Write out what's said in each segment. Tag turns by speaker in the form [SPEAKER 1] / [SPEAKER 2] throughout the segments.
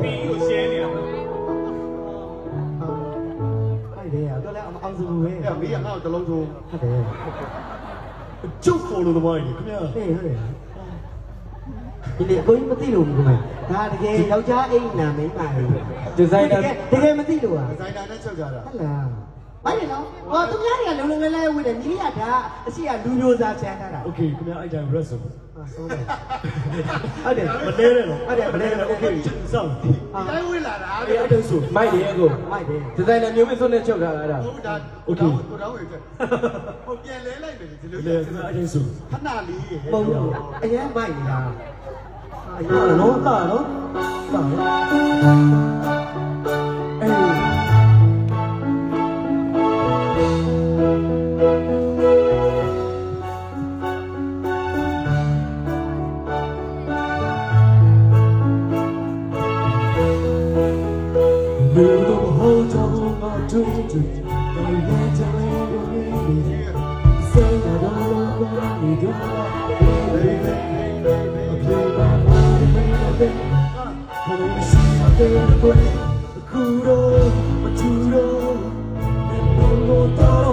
[SPEAKER 1] ပြီးကိုရှင်းနေရမှာ
[SPEAKER 2] အဲ့ဒီကတော့လည်းအောင်စုပဲ
[SPEAKER 3] အဲ့မီးကငါ့ကိုတလုံးထိုး
[SPEAKER 2] ဟုတ်တယ်
[SPEAKER 3] ကျုပ်ပေါ်လို့တမိုင်းကြီးခင်ဗျာ
[SPEAKER 2] ဟေးဟုတ်တယ်ဒီလေကိုကြီးမသိလို့ဘူးကွာဒါတကယ်ယောက်ျားအိမ်နာမင်းပါလေဒီဇိုင်နာတကယ်မသိလို့อ่ะ
[SPEAKER 3] ဒီဇိုင်နာနဲ့ချုပ်ကြတာ
[SPEAKER 2] ဟုတ်လားဘာလဲနော်ဟောသူများတွေကလုံလုံလဲလဲဝေးတယ်ညီလေးကဒါအရှိကလူမျိုးစားချမ်းထားတာ
[SPEAKER 3] โอเคခင်ဗျာအဲ့တိုင်း rest ဆို
[SPEAKER 2] ဆိုးတယ်ဟုတ်တယ်
[SPEAKER 3] မလဲနဲ့တော့
[SPEAKER 2] ဟုတ်တယ်မလဲနဲ့
[SPEAKER 3] โอเคစောင့်
[SPEAKER 1] တိုင်းဝင်လာတာ
[SPEAKER 3] အဲ့တိုင်းဆို
[SPEAKER 4] မိုက်တယ်အကို
[SPEAKER 2] မိုက်တယ်
[SPEAKER 4] ဒီဇိုင်နာမျိုးမစွန်းနဲ့ချုပ်ထားတာအဲ့ဒါ
[SPEAKER 1] ဟုတ်ဒါကိုတောင်းဝင်ဟိုပြန်လဲလိုက်မယ်ဒီလို
[SPEAKER 3] လေခင်ဗျာအဲ့တိုင်းဆို
[SPEAKER 1] ခဏလေး
[SPEAKER 2] ပုံလို့အရင်မိုက်နေတာအရင်တော့တာနော်တာအေး
[SPEAKER 3] Build a whole town of dreams. I want to live say I don't want to go. Baby, I play by my baby. Come and see my baby. Kudo, matudo, and no more toro.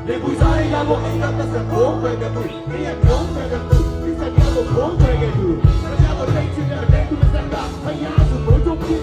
[SPEAKER 1] Le busai la boina da se compra che tu, mia compra che tu, mi sa che lo compra che tu. Ma ya lo lei ci da tu mi sa da, ma ya su molto più